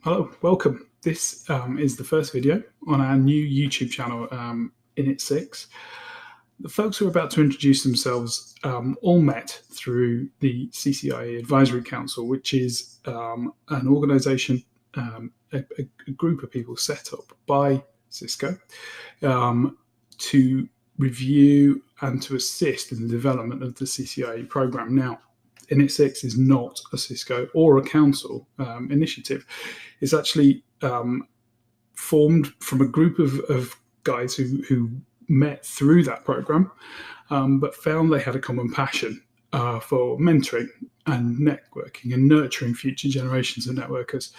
Hello, welcome. This is the first video on our new YouTube channel, Init 6. The folks who are about to introduce themselves all met through the CCIE Advisory Council, which is an organisation, a group of people set up by Cisco to review and to assist in the development of the CCIE programme. Now, Init 6 is not a Cisco or a council initiative. It's actually formed from a group of guys who met through that program, but found they had a common passion for mentoring and networking and nurturing future generations of networkers.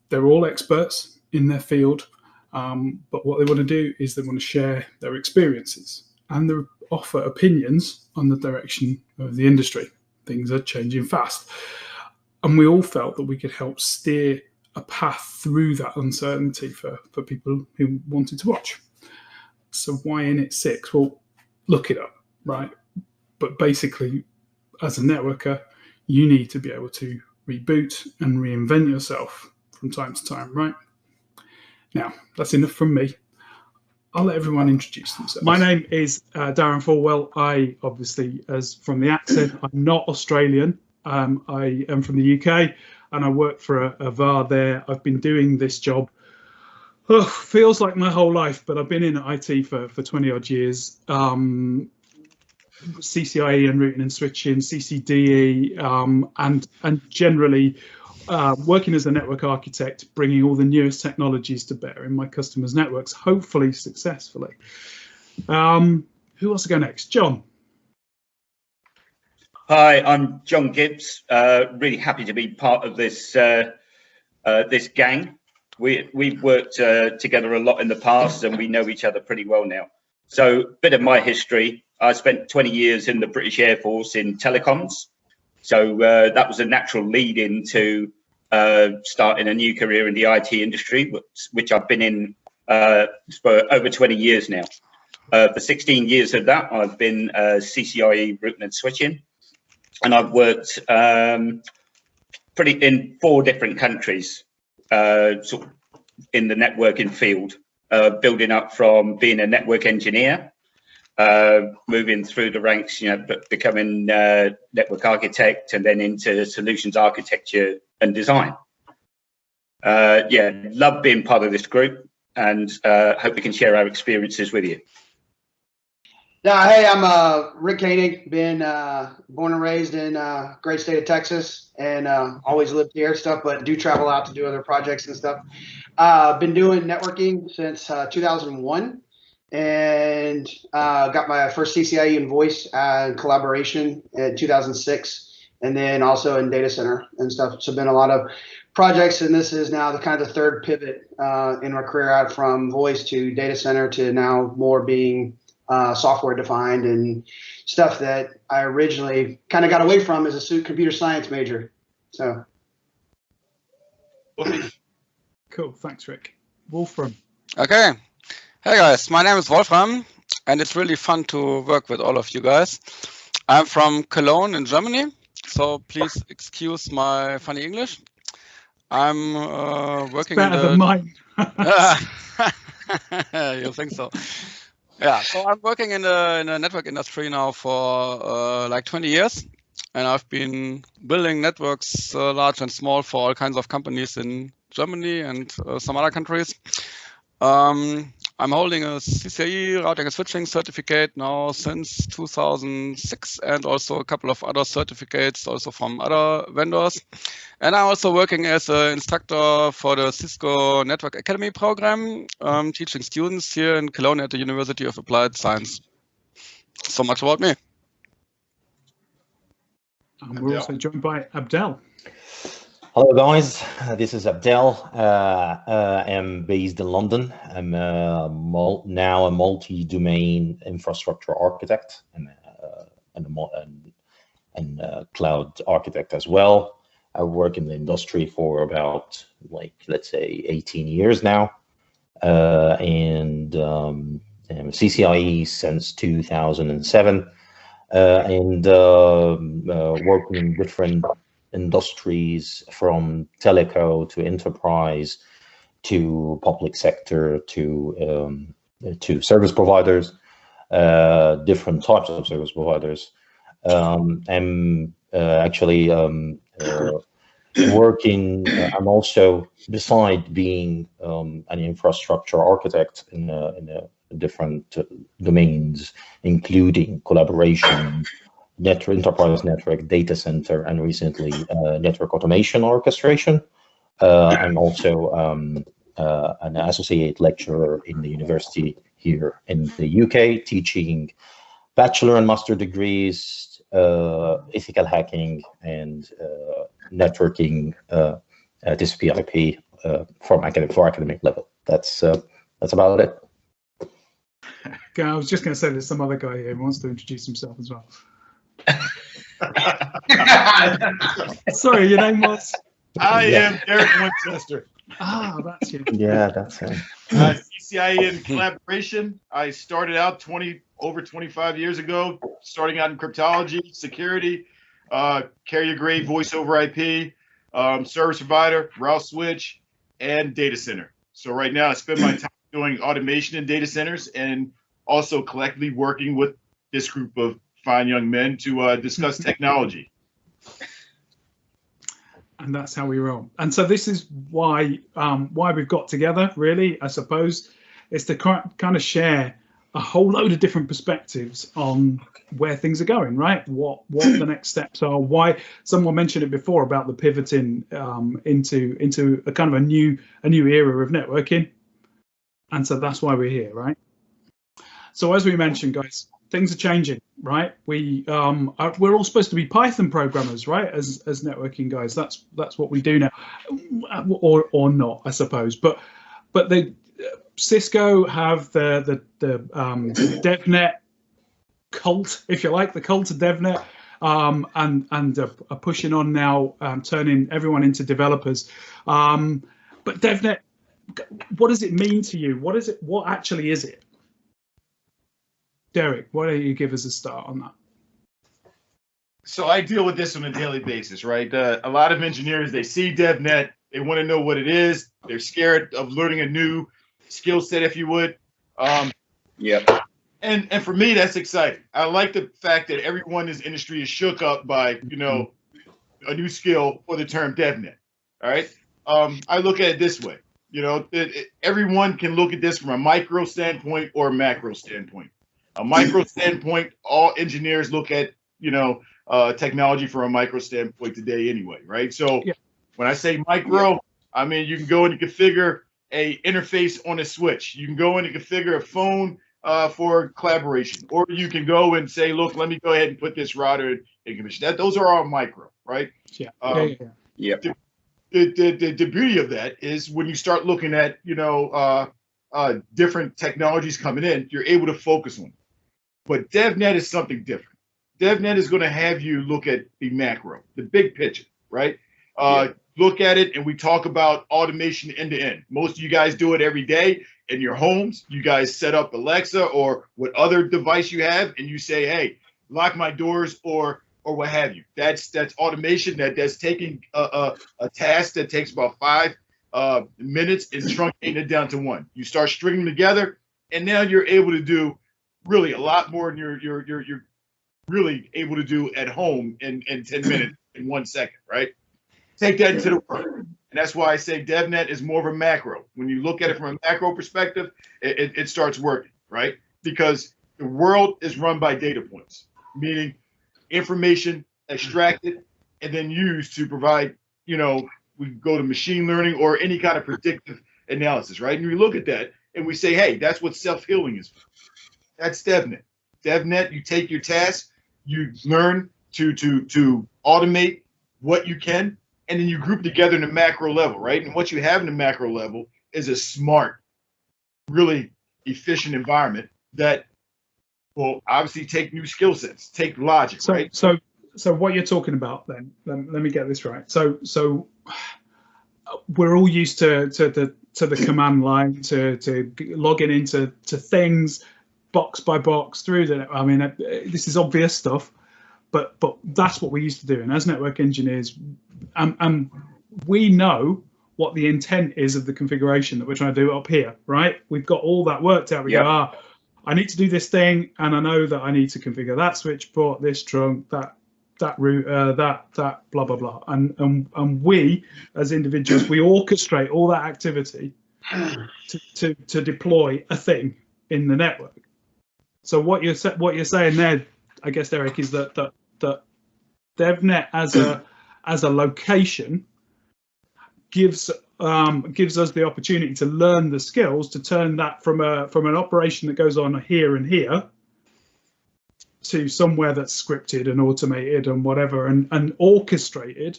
They're all experts in their field, but what they want to do is they want to share their experiences and they offer opinions on the direction of the industry. Things are changing fast. And we all felt that we could help steer a path through that uncertainty for people who wanted to watch. So why Init 6? Well, look it up, right? But basically, as a networker, you need to be able to reboot and reinvent yourself from time to time, right? Now, that's enough from me. I'll let everyone introduce themselves. My name is Darren Falwell. I obviously, as from the accent, I'm not Australian. I am from the UK and I work for a VAR there. I've been doing this job, feels like my whole life, but I've been in IT for 20 odd years. CCIE and routing and switching, CCDE, and generally working as a network architect, bringing all the newest technologies to bear in my customers' networks, hopefully successfully. Who wants to go next? John. Hi, I'm John Gibbs. Really happy to be part of this this gang. We've worked together a lot in the past, and we know each other pretty well now. So, a bit of my history. I spent 20 years in the British Air Force in telecoms. So that was a natural lead into starting a new career in the IT industry, which I've been in for over 20 years now. For 16 years of that, I've been CCIE routing and switching, and I've worked in 4 different countries, sort of in the networking field, building up from being a network engineer, moving through the ranks, becoming network architect, and then into solutions architecture and design. Love being part of this group, and hope we can share our experiences with you. Yeah, hey, I'm Rick Koenig. Been born and raised in great state of Texas, and always lived here stuff, but do travel out to do other projects and stuff. Been doing networking since 2001. And got my first CCIE in voice and collaboration in 2006, and then also in data center and stuff. So been a lot of projects, and this is now the kind of the third pivot in my career, out from voice to data center to now more being software defined and stuff that I originally kind of got away from as a computer science major. So Cool, thanks, Rick. Wolfram. Okay. Hey guys, my name is Wolfram, and it's really fun to work with all of you guys. I'm from Cologne in Germany, so please excuse my funny English. I'm working better than mine. You think so? Yeah, so I'm working in the network industry now for like 20 years, and I've been building networks large and small for all kinds of companies in Germany and some other countries. I'm holding a CCIE routing and switching certificate now since 2006, and also a couple of other certificates also from other vendors. And I'm also working as an instructor for the Cisco Network Academy program, teaching students here in Cologne at the University of Applied Science. So much about me. And we're also joined by Abdel. Hello guys, this is Abdel. I'm based in London. I'm now a multi-domain infrastructure architect and cloud architect as well. I work in the industry for about, let's say 18 years now, and I'm CCIE since 2007, and working in different industries, from teleco to enterprise to public sector to service providers, different types of service providers. I'm actually working. I'm also, beside being an infrastructure architect in different domains, including collaboration, enterprise network, data center, and recently network automation orchestration. I'm also an associate lecturer in the university here in the UK, teaching bachelor and master degrees, ethical hacking, and networking, TCP/IP for academic level. That's about it. Okay, I was just going to say there's some other guy here who wants to introduce himself as well. Sorry, your name was? I am Derek Winchester. Ah, that's you. Yeah, that's him. CCIE in collaboration. I started out over 25 years ago, starting out in cryptology, security, carrier grade voice over IP, service provider, route switch, and data center. So right now I spend my time doing automation in data centers and also collectively working with this group of fine young men to discuss technology. And that's how we roll. And so this is why we've got together, really, I suppose, is to kind of share a whole load of different perspectives on where things are going, right? What the next steps are, why someone mentioned it before about the pivoting into a kind of a new era of networking. And so that's why we're here, right? So as we mentioned, guys, things are changing, right? We're all supposed to be Python programmers, right? As networking guys, that's what we do now, or not, I suppose. But they Cisco have the DevNet cult, if you like, the cult of DevNet, and are pushing on now, turning everyone into developers. But DevNet, what does it mean to you? What is it? What actually is it? Derek, why don't you give us a start on that? So I deal with this on a daily basis, right? A lot of engineers, they see DevNet, they want to know what it is. They're scared of learning a new skill set, if you would. Yeah. And for me, that's exciting. I like the fact that everyone in this industry is shook up by, a new skill or the term DevNet. All right. I look at it this way. Everyone can look at this from a micro standpoint or a macro standpoint. A micro standpoint, all engineers look at, technology from a micro standpoint today anyway, right? So when I say micro, I mean, you can go and configure a interface on a switch. You can go in and configure a phone for collaboration, or you can go and say, look, let me go ahead and put this router in commission. Those are all micro, right? The beauty of that is when you start looking at, different technologies coming in, you're able to focus on it. But DevNet is something different. DevNet is going to have you look at the macro, the big picture, right? Look at it, and we talk about automation end to end. Most of you guys do it every day in your homes. You guys set up Alexa or what other device you have, and you say, hey, lock my doors or what have you. That's automation that's taking a task that takes about 5 minutes and truncating it down to 1. You start stringing them together, and now you're able to do really a lot more than you're really able to do at home in 10 minutes, in 1 second, right? Take that into the work. And that's why I say DevNet is more of a macro. When you look at it from a macro perspective, it starts working, right? Because the world is run by data points, meaning information extracted and then used to provide, we go to machine learning or any kind of predictive analysis, right? And we look at that and we say, hey, that's what self-healing is. That's DevNet. DevNet, you take your task, you learn to automate what you can, and then you group together in a macro level, right? And what you have in the macro level is a smart, really efficient environment that will obviously take new skill sets, take logic, right? So what you're talking about then, let me get this right. So we're all used to the command line, to logging into things box by box through the, I mean, this is obvious stuff, but that's what we used to do. And as network engineers, and we know what the intent is of the configuration that we're trying to do up here, right? We've got all that worked out. We go, I need to do this thing, and I know that I need to configure that switch port, this trunk, that router, that blah blah blah. And we as individuals, we orchestrate all that activity to deploy a thing in the network. So what you're saying there, I guess, Derek, is that DevNet as a location gives us the opportunity to learn the skills to turn that from an operation that goes on here and here to somewhere that's scripted and automated and whatever and orchestrated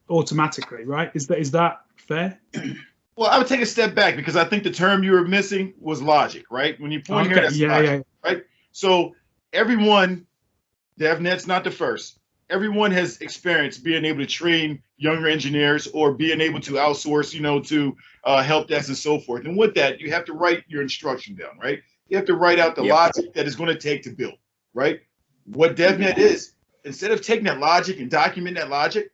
automatically, right? Is that fair? Well, I would take a step back because I think the term you were missing was logic, right? When you point here, that's logic, right? So everyone, DevNet's not the first. Everyone has experienced being able to train younger engineers or being able to outsource, to help desk and so forth. And with that, you have to write your instruction down, right? You have to write out the logic that it's going to take to build, right? What DevNet is, instead of taking that logic and documenting that logic,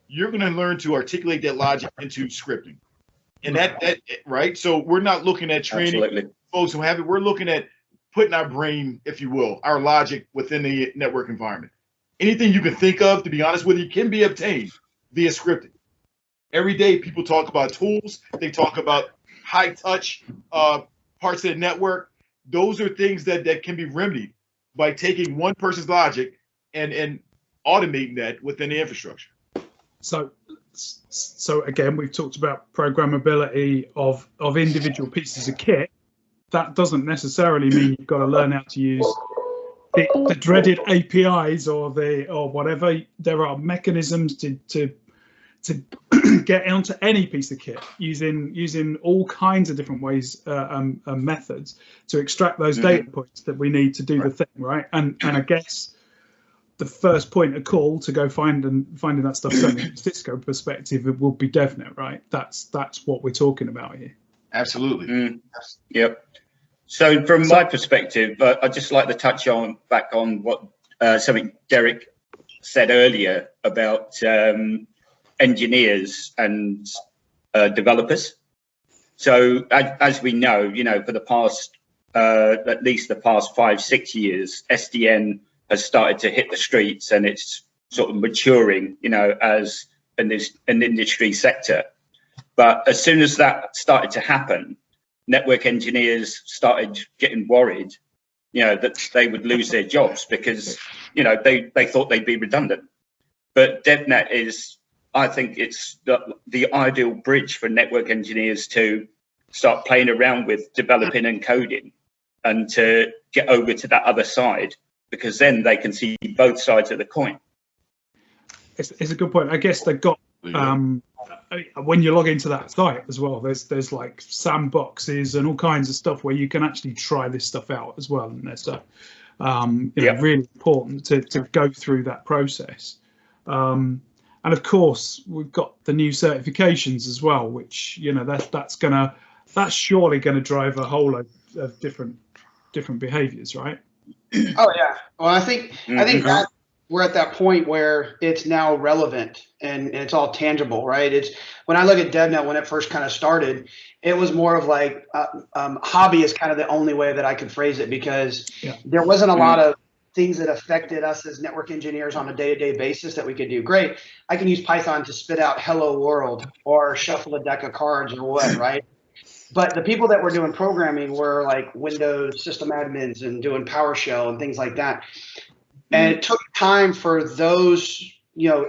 you're going to learn to articulate that logic into scripting. And that right? So we're not looking at training folks who have it. We're looking at putting our brain, if you will, our logic within the network environment. Anything you can think of, to be honest with you, can be obtained via scripting. Every day, people talk about tools. They talk about high-touch parts of the network. Those are things that can be remedied by taking one person's logic and automating that within the infrastructure. So again, we've talked about programmability of individual pieces of kit. That doesn't necessarily mean you've got to learn how to use the dreaded APIs or whatever. There are mechanisms to get onto any piece of kit using all kinds of different ways and methods to extract those data points that we need to do the thing, right? And I guess the first point of call to go finding that stuff, certainly from a Cisco perspective, it will be DevNet, right? That's what we're talking about here. Absolutely. Yep. So from my perspective, I'd just like to touch back on what something Derek said earlier about engineers and developers. So as we know, for the past, at least the past 5-6 years, SDN has started to hit the streets and it's sort of maturing, as an industry sector. But as soon as that started to happen, network engineers started getting worried, that they would lose their jobs because, they thought they'd be redundant. But DevNet is, I think it's the ideal bridge for network engineers to start playing around with developing and coding and to get over to that other side, because then they can see both sides of the coin. It's a good point. I guess they've got, when you log into that site as well, there's like sandboxes and all kinds of stuff where you can actually try this stuff out as well. And there's really important to go through that process. And of course, we've got the new certifications as well, which, that's surely going to drive a whole load of different behaviors, right? Oh yeah. Well, I think that we're at that point where it's now relevant and it's all tangible, right? It's when I look at DevNet, when it first kind of started, it was more of like hobby is kind of the only way that I could phrase it, because there wasn't a lot of things that affected us as network engineers on a day-to-day basis that we could do. Great, I can use Python to spit out hello world or shuffle a deck of cards or what, right? But the people that were doing programming were like Windows system admins and doing PowerShell and things like that. And it took time for those,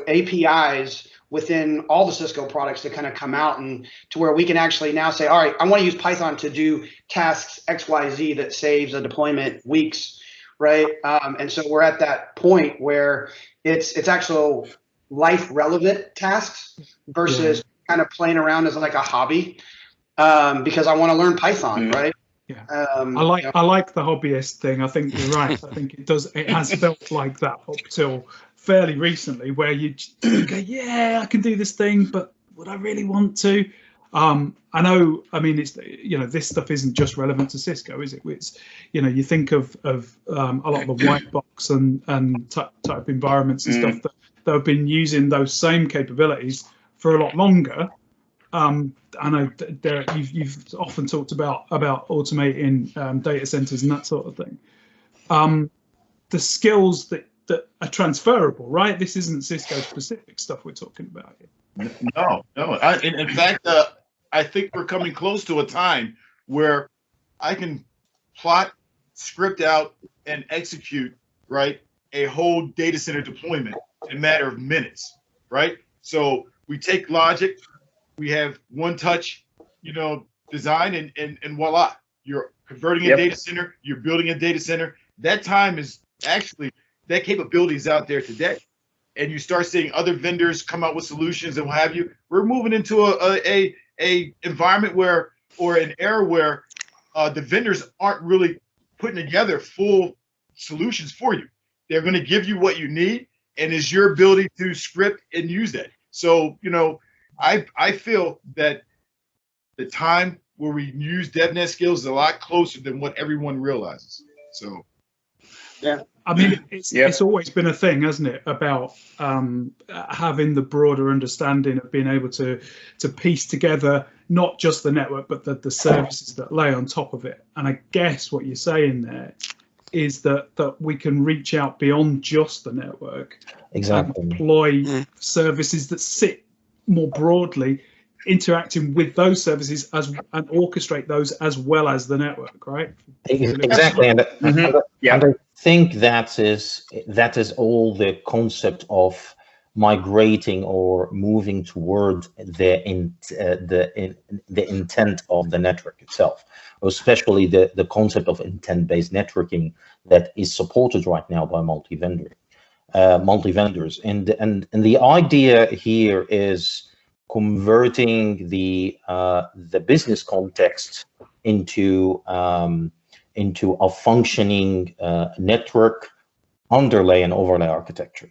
APIs within all the Cisco products to kind of come out and to where we can actually now say, all right, I want to use Python to do tasks XYZ that saves a deployment weeks, right? And so we're at that point where it's actual life relevant tasks versus kind of playing around as like a hobby. Because I want to learn Python, right? Yeah, I like the hobbyist thing. I think you're right. I think it has felt like that up till fairly recently, where you go, yeah, I can do this thing, but would I really want to? I know. I mean, it's this stuff isn't just relevant to Cisco, is it? It's you think of a lot of the white box and type environments and stuff that have been using those same capabilities for a lot longer. I know you've often talked about automating data centers and that sort of thing. The skills that are transferable, right? This isn't Cisco specific stuff we're talking about here. No. In fact, I think we're coming close to a time where I can plot, script out, and execute, right, a whole data center deployment in a matter of minutes, right? So we take logic, we have one touch, design, and voila, you're converting a data center, you're building a data center. That time is actually, that capability is out there today. And you start seeing other vendors come out with solutions and what have you. We're moving into a environment where, or an era where the vendors aren't really putting together full solutions for you. They're going to give you what you need, and it's your ability to script and use that. So, I feel that the time where we use DevNet skills is a lot closer than what everyone realizes. So, yeah. I mean, it's always been a thing, hasn't it, about having the broader understanding of being able to piece together not just the network, but the services that lay on top of it. And I guess what you're saying there is that we can reach out beyond just the network, exactly, and deploy services that sit more broadly, interacting with those services and orchestrate those as well as the network, right? Exactly, and I think that is all the concept of migrating or moving toward the intent of the network itself, especially the concept of intent-based networking that is supported right now by multi-vendors, and the idea here is converting the business context into a functioning network underlay and overlay architecture.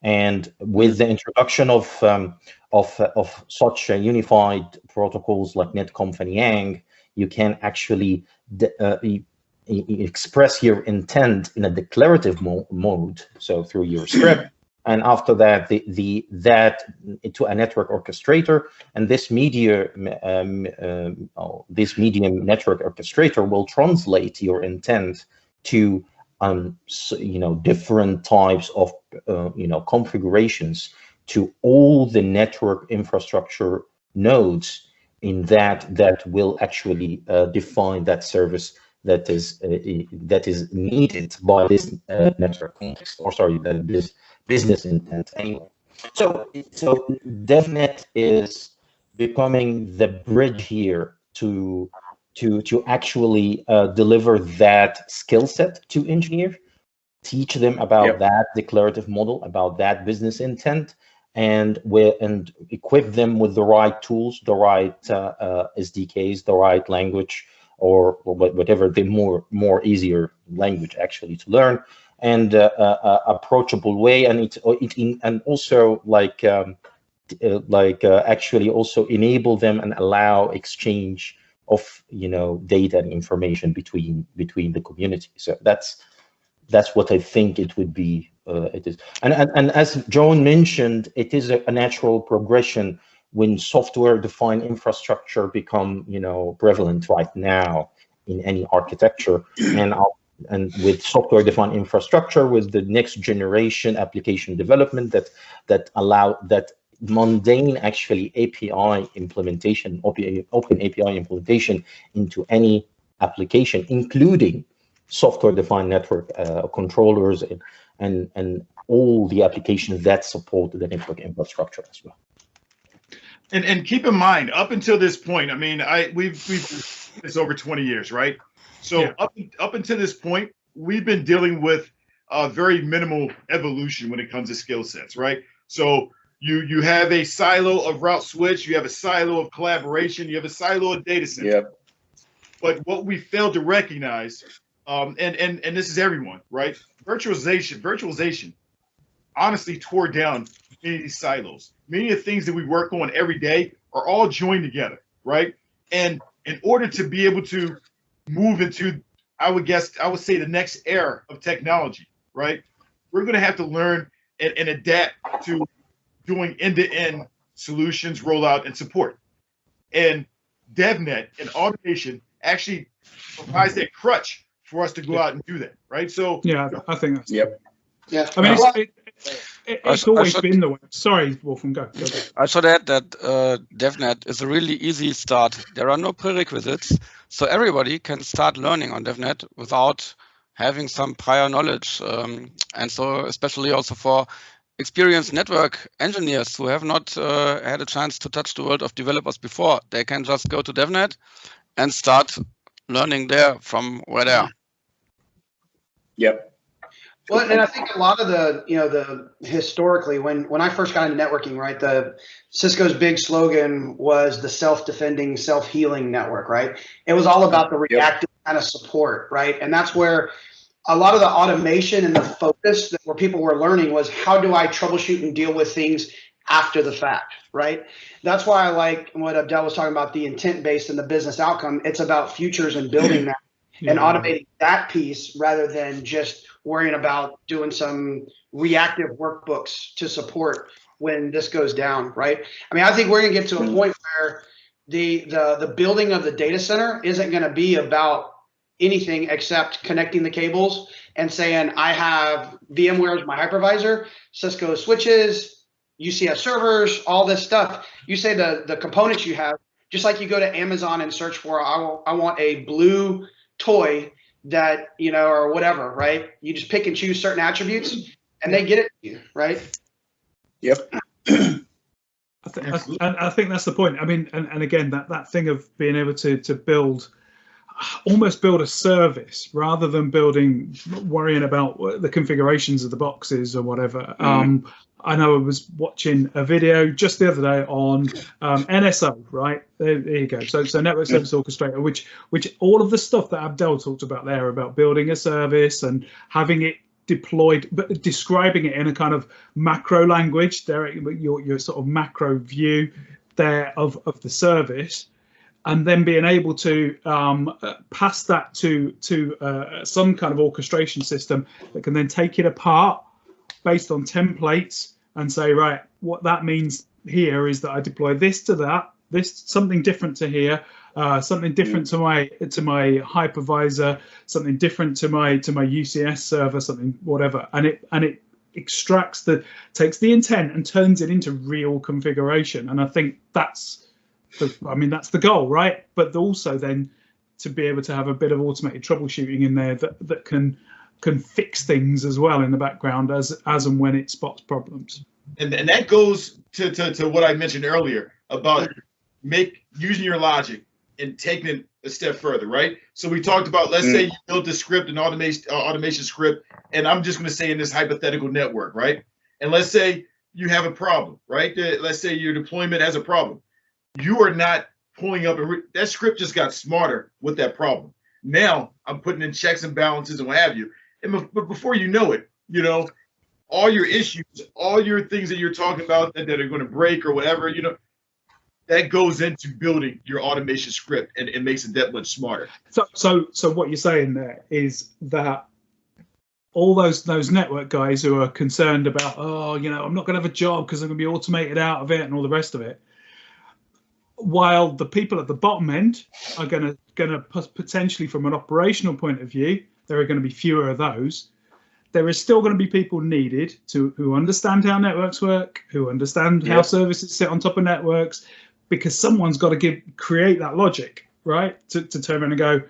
And with the introduction of such unified protocols like Netconf and Yang, you can actually express your intent in a declarative mode, so through your script. And after that, that to a network orchestrator, and this medium network orchestrator will translate your intent to different types of configurations to all the network infrastructure nodes in that will actually define that service that is needed by this network context, or sorry, this business intent anyway. So DevNet is becoming the bridge here to actually deliver that skill set to engineers, teach them about that declarative model, about that business intent, and equip them with the right tools, the right SDKs, the right language, or whatever the more easier language actually to learn, and approachable way, and and also actually also enable them and allow exchange of data and information between the community. So that's what I think it would be. It is, and as Joan mentioned, it is a natural progression when software-defined infrastructure become prevalent right now in any architecture, and with software-defined infrastructure, with the next generation application development that allow that mundane actually API implementation, open API implementation into any application, including software-defined network controllers and all the applications that support the network infrastructure as well. And keep in mind, up until this point, I mean, we've it's over 20 years, right? So up until this point, we've been dealing with a very minimal evolution when it comes to skill sets, right? So you have a silo of route switch, you have a silo of collaboration, you have a silo of data center. Yep. But what we failed to recognize, and this is everyone, right? Virtualization honestly tore down many of these silos. Many of the things that we work on every day are all joined together, right? And in order to be able to move into, I would say the next era of technology, right? We're going to have to learn and adapt to doing end-to-end solutions, rollout, and support. And DevNet and automation actually provides that crutch for us to go out and do that, right? So yeah, I think that's Yep. Yeah. I mean, it's always been the way. Sorry, Wolfram, go. I should add that DevNet is a really easy start. There are no prerequisites, so everybody can start learning on DevNet without having some prior knowledge. And so especially also for experienced network engineers who have not had a chance to touch the world of developers before, they can just go to DevNet and start learning there from where they are. Yep. Well, and I think a lot of the historically, when I first got into networking, right, the Cisco's big slogan was the self-defending, self-healing network, right? It was all about the reactive kind of support, right? And that's where a lot of the automation and the focus that where people were learning was, how do I troubleshoot and deal with things after the fact, right? That's why I like what Abdel was talking about, the intent-based and the business outcome. It's about futures and building that and automating that piece rather than just worrying about doing some reactive workbooks to support when this goes down, right? I mean, I think we're going to get to a point where the building of the data center isn't going to be about anything except connecting the cables and saying, I have VMware as my hypervisor, Cisco switches, UCS servers, all this stuff. You say the components you have, just like you go to Amazon and search for, I want a blue toy that, or whatever, right? You just pick and choose certain attributes and they get it to you, right? Yep. I think that's the point. I mean, and again, that thing of being able to almost build a service rather than worrying about the configurations of the boxes or whatever. I know I was watching a video just the other day on NSO, right? There you go. So Network Service Orchestrator, which all of the stuff that Abdel talked about there about building a service and having it deployed, but describing it in a kind of macro language, there your sort of macro view there of the service, and then being able to pass that to some kind of orchestration system that can then take it apart based on templates and say, right, what that means here is that I deploy this to that, this something different to here, something different to my hypervisor, something different to my UCS server, something whatever, and it extracts takes the intent and turns it into real configuration. And I think that's the goal, right? But also then to be able to have a bit of automated troubleshooting in there that can fix things as well in the background as and when it spots problems. And that goes to what I mentioned earlier about using your logic and taking it a step further, right? So we talked about, let's say you built a script, an automation script, and I'm just going to say in this hypothetical network, right? And let's say you have a problem, right? Let's say your deployment has a problem. You are not pulling up, that script just got smarter with that problem. Now I'm putting in checks and balances and what have you. But before you know it, all your issues, all your things that you're talking about that are going to break or whatever, that goes into building your automation script and it makes it that much smarter. So what you're saying there is that all those network guys who are concerned about, I'm not going to have a job because I'm going to be automated out of it and all the rest of it, while the people at the bottom end are going to potentially, from an operational point of view, there are going to be fewer of those. There is still going to be people needed who understand how networks work, who understand how services sit on top of networks, because someone's got to create that logic, right? To turn around and go,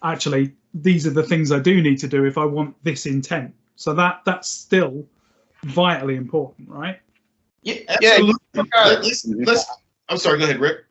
actually, these are the things I do need to do if I want this intent. So that's still vitally important, right? Yeah, absolutely. Let's I'm sorry, go ahead, Rick.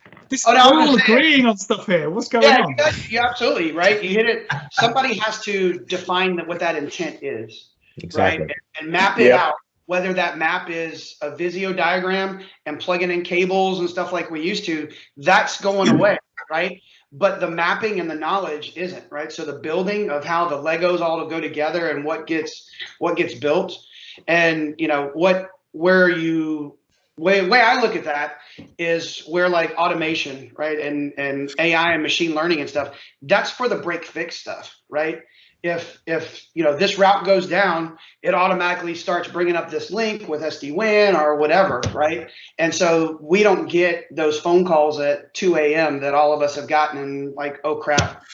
We're all agreeing on stuff here. What's going on? Yeah, absolutely, right? You hit it. Somebody has to define what that intent is, exactly, right? And map it out, whether that map is a Visio diagram and plugging in cables and stuff like we used to, that's going away, right? But the mapping and the knowledge isn't, right? So the building of how the Legos all go together and what gets built, and where you way I look at that is where like automation, right, and AI and machine learning and stuff, that's for the break fix stuff, right? If this route goes down, it automatically starts bringing up this link with SD-WAN or whatever, right? And so we don't get those phone calls at 2 a.m. that all of us have gotten, and like, oh crap,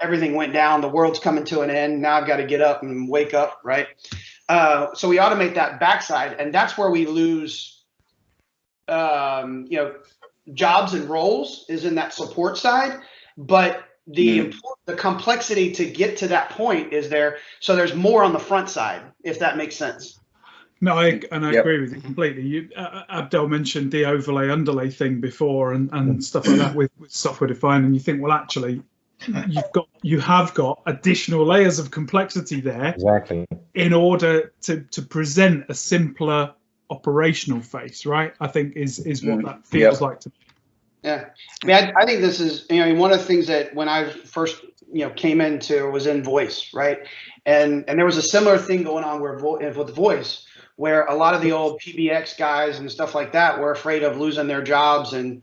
everything went down, the world's coming to an end, now I've got to get up and wake up, right? So we automate that backside, and that's where we lose, jobs and roles is in that support side, but the complexity to get to that point is there. So there's more on the front side, if that makes sense. No, I agree with you completely. Abdel mentioned the overlay underlay thing before, and stuff like that with software defined, and you think, well, actually, you have got additional layers of complexity there, exactly, in order to present a simpler operational face, right? I think is what that feels like to me. Yeah, I mean, I think this is, one of the things that when I first, came into was in voice, right? And there was a similar thing going on with voice, where a lot of the old PBX guys and stuff like that were afraid of losing their jobs, and,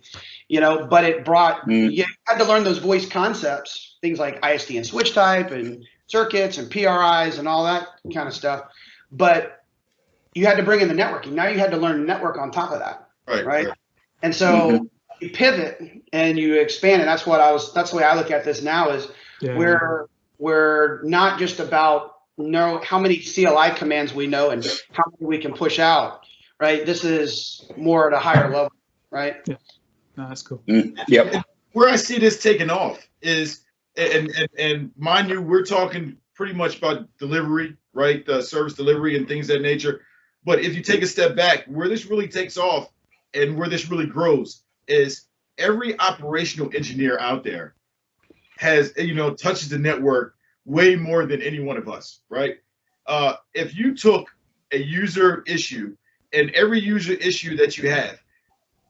but it brought, you had to learn those voice concepts, things like ISD and switch type and circuits and PRIs and all that kind of stuff. But you had to bring in the networking. Now you had to learn network on top of that, right? And so you pivot and you expand, and that's the way I look at this now is we're not just about how many CLI commands we know and how many we can push out, right? This is more at a higher level, right? Yeah, no, that's cool. Where I see this taking off is, and mind you, we're talking pretty much about delivery, right? Service delivery and things of that nature. But if you take a step back, where this really takes off and where this really grows is every operational engineer out there has, touches the network way more than any one of us, right? If you took a user issue, and every user issue that you have,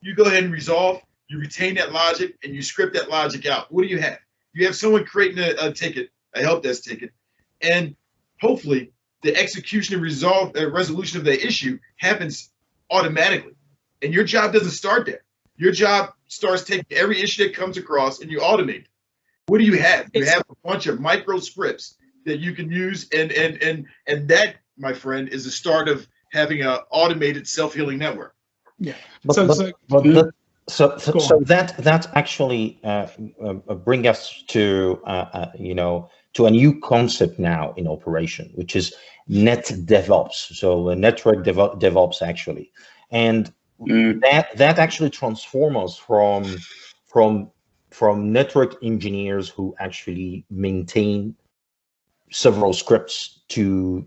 you go ahead and resolve, you retain that logic, and you script that logic out. What do you have? You have someone creating a ticket, a help desk ticket, and hopefully the execution and resolution of that issue happens automatically. And your job doesn't start there. Your job starts taking every issue that comes across and you automate. What do you have? You have a bunch of micro scripts that you can use, and that, my friend, is the start of having an automated self-healing network. Yeah. So that actually bring us to to a new concept now in operation, which is NetDevOps. So network DevOps actually, and that actually transforms us from network engineers who actually maintain several scripts to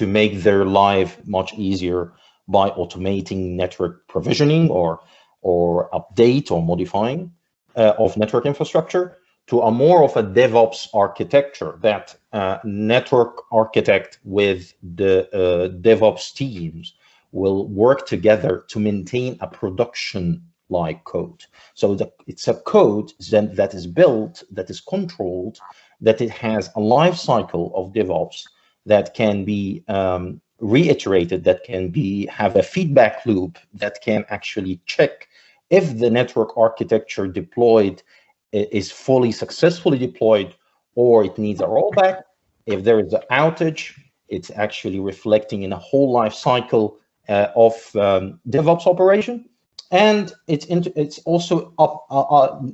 make their life much easier by automating network provisioning or update or modifying of network infrastructure, to a more of a DevOps architecture that network architect with the DevOps teams will work together to maintain a production-like code. So it's a code that is built, that is controlled, that it has a life cycle of DevOps that can be reiterated, that can have a feedback loop that can actually check if the network architecture deployed is fully successfully deployed or it needs a rollback. If there is an outage, it's actually reflecting in a whole life cycle of DevOps operation, and it's also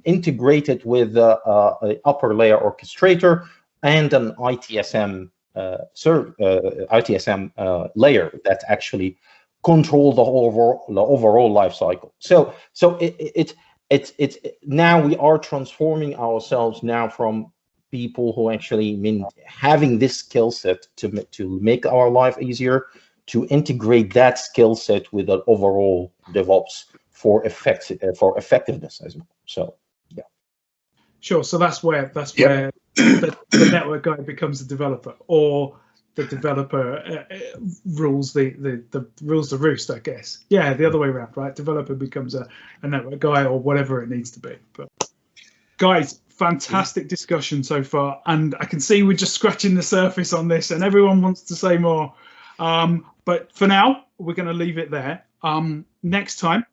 integrated with the upper layer orchestrator and an ITSM layer that actually control the overall life cycle. So it's now we are transforming ourselves now from people who actually having this skill set to make our life easier, to integrate that skill set with an overall DevOps for effectiveness as well. So yeah, sure. So that's where the network guy becomes a developer, or the developer rules the roost, I guess. Yeah, the other way around, right? Developer becomes a network guy, or whatever it needs to be. But guys, fantastic discussion so far, and I can see we're just scratching the surface on this, and everyone wants to say more. But for now, we're going to leave it there. Next time,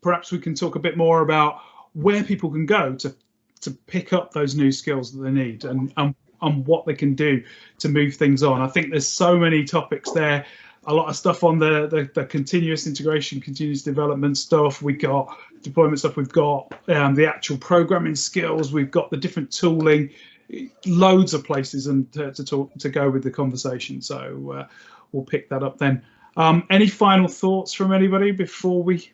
perhaps we can talk a bit more about where people can go to pick up those new skills that they need and what they can do to move things on. I think there's so many topics there. A lot of stuff on the continuous integration, continuous development stuff. We got deployment stuff. We've got the actual programming skills. We've got the different tooling, loads of places and to go with the conversation. So we'll pick that up then. Any final thoughts from anybody before we?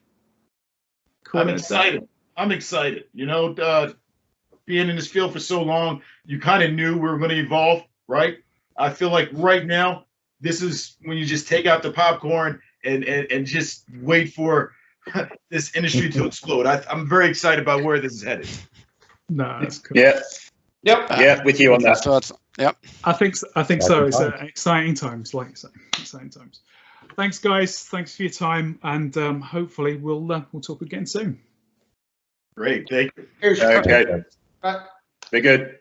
I'm excited. I'm excited. You know, being in this field for so long, you kind of knew we were going to evolve, right? I feel like right now, this is when you just take out the popcorn and just wait for this industry to explode. I'm very excited about where this is headed. No, that's cool. Yeah. Yep. Yeah, with you on that. Yep. I think so. It's exciting times, like you say, exciting times. Thanks, guys. Thanks for your time, and hopefully we'll talk again soon. Great. Thank you. Here's Okay. Bye. Be good.